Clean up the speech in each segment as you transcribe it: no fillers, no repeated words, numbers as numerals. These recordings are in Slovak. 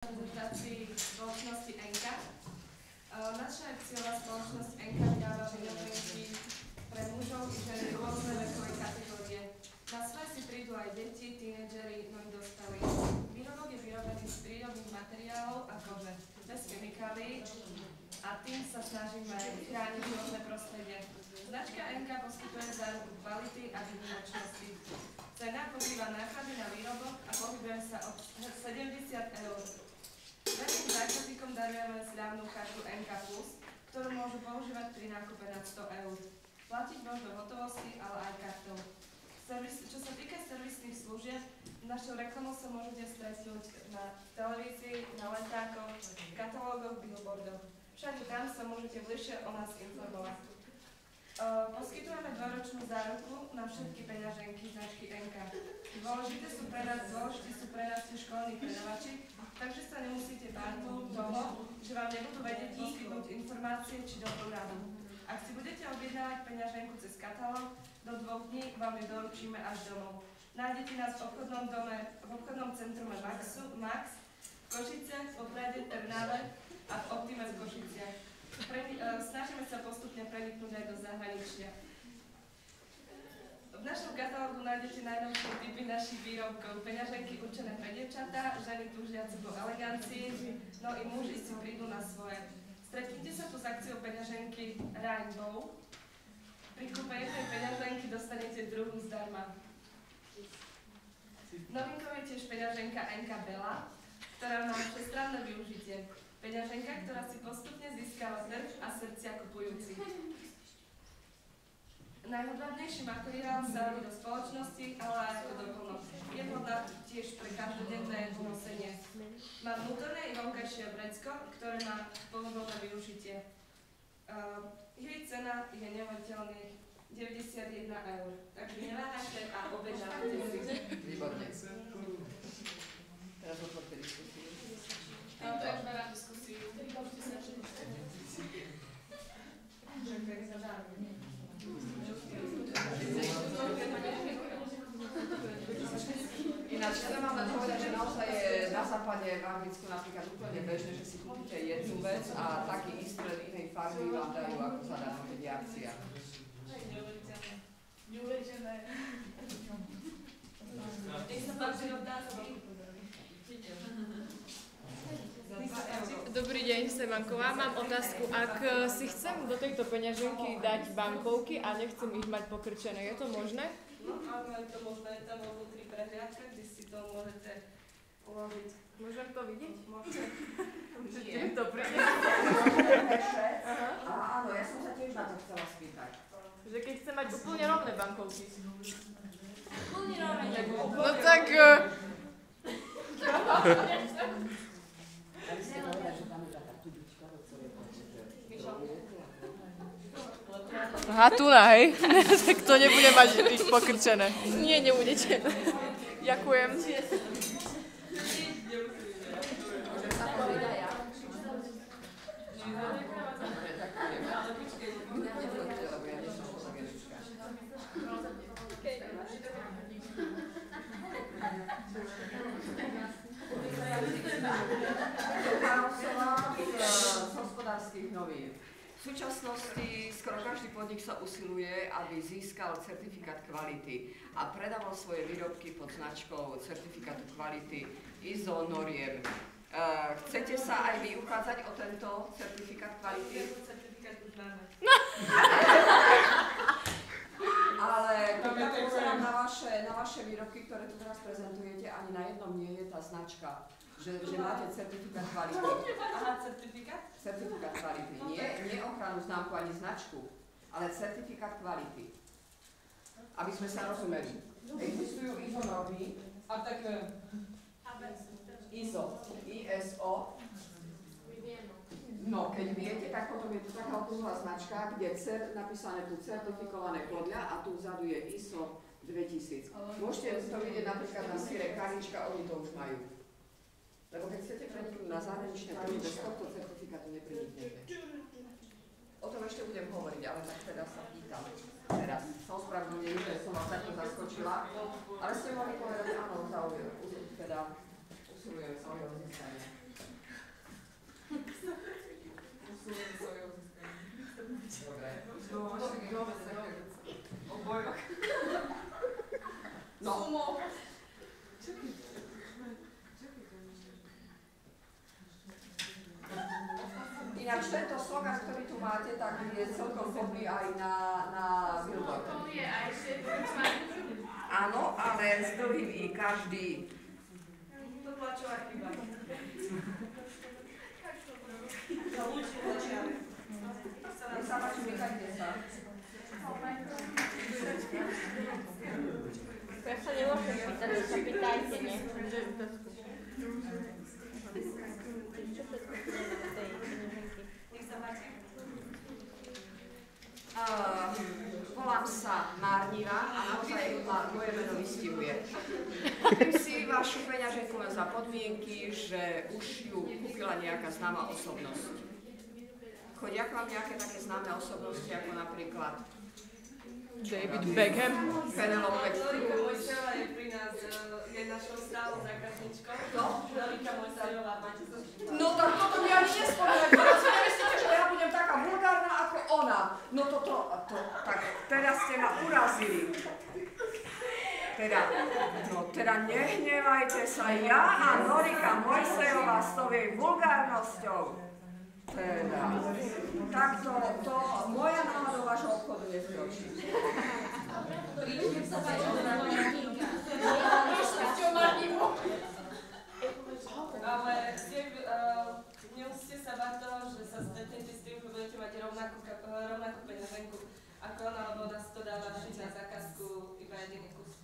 prezentácii spoločnosti Enka. Naša akciová spoločnosť Enka vydáva videohry pre mužov i ženy rôzne vekové kategórie. Na svoje si prídu aj deti, tínedžeri, no i dospelí. Výrobok je vyrobený z prírodných materiálov a kože, bez chemikálií a tým sa snažíme chrániť životné prostredie. Značka Enka poskytuje záruku kvality a výnimočnosti. Cena pokrýva náklady na výrobok a pohybuje sa od 70 €. Verejným zákazníkom darujeme slávnu kartu NK+, ktorú môžu používať pri nákupe nad 100 €. Platiť môžu v hotovosti, ale aj kartou. Čo sa týka servisných služieb, našou reklamou sa môžete stretnúť na televízii, na letákoch, katalógoch, billboardoch. Všade tam sa môžete bližšie o nás informovať. Poskytujeme 2-ročnú záruku na všetky peňaženky značky NK. Dôležité sú pre nás školní predavači, takže sa nemusíte báť toho, že vám nebudú vedieť poskytnúť informácie či dobrú radu. Ak si budete objednávať peňaženku cez katalóg, do 2 dní vám ju doručíme až domov. Nájdete nás v obchodnom centrume Max, v Košiciach, v Poprade, Trnave a v Optime v Košiciach. Snažíme sa postupne preniknúť aj do zahraničia. V našom katalógu nájdete najnovšie typy našich výrobkov. Peňaženky určené pre dievčatá, ženy túžiace po elegancii, no i muži si prídu na svoje. Stretnite sa tu s akciou peňaženky Rainbow. Pri kúpe jednej peňaženky dostanete druhú zdarma. Novinkou je tiež peňaženka NK Bella, ktorá má všestranné využitie. Peňaženka, ktorá si postupne získava trh a srdcia kupujúcich. Najhodnávnejší materiál sa robí do spoločnosti, ale aj ako doplnok. Je vhodná tiež pre každodenné nosenie. Má vnútorné i vonkajšie vrecko, ktoré má pohodlné využitie. Jej cena je neuveriteľných 91 €. Takže neváhajte a objednávajte si. Výborne. Teraz otvorte diskusiu. Otváram diskusiu. Ináč, chcem vám len povedať, že naozaj je na západe v Anglicku napríklad úplne bežné, že si kúpite jednu vec a taký istred inej farby vám dajú ako zadarmo, keď je akcia. Neuveriteľné. Nech sa páči otázky. Dobrý deň, som Manková. Mám otázku. Ak si chcem do tejto peňaženky dať bankovky a nechcem ich mať pokrčené, je to možné? No, áno, je to možné. Tam vo vnútri prehliadka, kde si to môžete uložiť. Môžem to vidieť? Môžete. Nie. To príde. Áno, ja som sa tiež na to chcela spýtať. Že keď chcem mať úplne rovné bankovky. Úplne rovné. No tak... Aha, tu na, hej? Tak to nebude mať ich pokrčené. Nie, nebudete. Ďakujem. Z hospodárskych novín. V súčasnosti skoro každý podnik sa usiluje, aby získal certifikát kvality a predával svoje výrobky pod značkou certifikátu kvality ISO noriem. Chcete sa aj vy uchádzať o tento certifikát kvality? Certifikát už máme. Ale keď ja pozerám na vaše výrobky, ktoré tu teraz prezentujete, ani na jednom nie je tá značka. Že máte certifikát kvality. Aha, certifikát? Certifikát kvality. Nie ochranu známku ani značku, ale certifikát kvality. Aby sme sa rozumeli. Existujú ISO normy. A tak... ISO. No, keď viete, tak potom je tu taká okrúhla značka, kde je napísané tu certifikované podľa a tu vzadu je ISO 2000. Môžete to vidieť napríklad na syre Karička, oni to už majú. Lebo keď chcete preniknúť na zahraničné trhy, bez tohto certifikátu nepreniknete. O tom ešte budem hovoriť, ale tak teda sa pýtam. Teraz som spravedlnený, že som vás takto zaskočila, ale ste mohli povedať, áno, teda usilujem sa o jeho získanie. Ináč tento slogan, ktorý tu máte, tak je celkom kopný aj na billboard. Áno, ale s dlhým i každý. To tlačová chyba. Nech sa páči, nechajte sa. Ja sa nemôžem pýtať, že sa pýtajte, nie? Nech sa páči. Volám sa Marnina a naozaj moje meno vystihuje. Kúpim si vašu peňaženku len za podmienky, že už ju kúpila nejaká známa osobnosť. Chodia k vám nejaké také známe osobnosti, ako napríklad David Beckham. Penelope Cruz. Mojsejová je pri nás, je našou stálou zákazničkou. Kto? Velika Mojsejová, máte to? No tak toto mi ani nespomínate. Teraz si nemyslíte, že ja budem taká vulgárna ako ona. No tak teraz ste ma urazili. Teda nehnevajte sa, ja a Norika Mojsejová s tou jej vulgárnosťou. Tak to moja mama do vášho obchodu nevkročí. Ale nemusíte sa báť toho, že sa stretnete s tým, že budete mať rovnakú peňaženku ako ona, lebo nás to dáva všiť na zákazku iba jediný kus.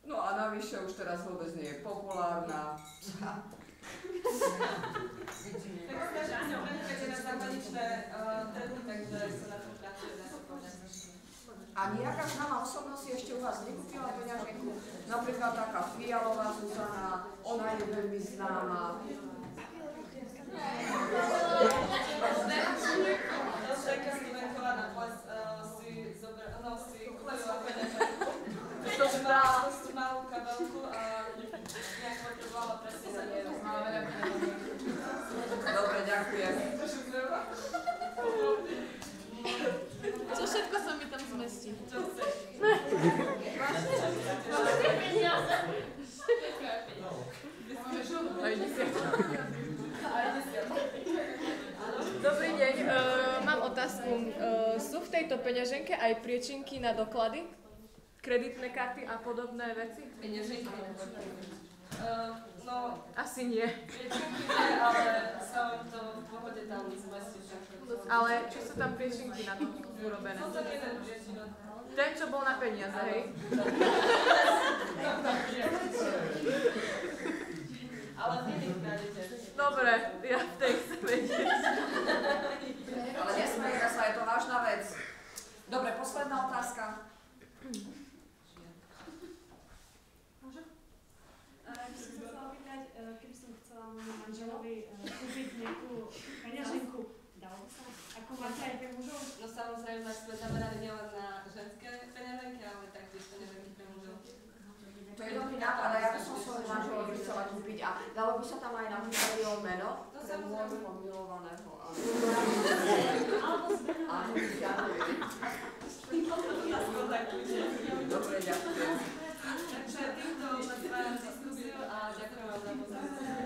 No a navyše už teraz vôbec nie je populárna. Tak snažím sa prenikať na zahraničné trhy, takže sa na tom pracuje, dá sa povedať. A nejaká známa osobnosť si ešte u vás nekúpila peňaženku? Napríklad taká Fialová Zuzana, ona je veľmi známa. Taká Studenková na ples si kúpila peňaženku. Pretože mala dosť malú kabelku a nejak potrebovala presne za nej. Dobre, ďakujem. Čo všetko sa mi tam zmestí? Čo chceš? Dobrý deň, mám otázku. Sú v tejto peňaženke aj priečinky na doklady? Kreditné karty a podobné veci? Peňaženky. No, Asi nie. priečinky nie, ale sa vám to v pohode tam zmestí. Ale čo sú tam priečinky na to urobené? No to jeden priečinok. Ten, čo bol na peniaze, hej? Ale v iných nájdete. Dobre, ja v tej chcem vedieť. Ale nesmejte sa, je to vážna vec. Dobre, posledná otázka. Keby som chcela môjmu manželovi kúpiť nejakú peňaženku, dalo by sa? Ako máte aj pre mužov? No samozrejme, sme zameraní nielen na ženské peňaženky, ale taktiež peňaženky pre mužov. To je dobrý nápad, a ja by som svojmu manželovi chcela kúpiť. A dalo by sa tam aj napísať jeho meno? No Pre samozrejme. môjho milovaného. Alebo s menom. Áno, ďakujem. Dobre, ďakujem. Takže týmto zatváram diskusiu a ďakujem vám za pozornosť.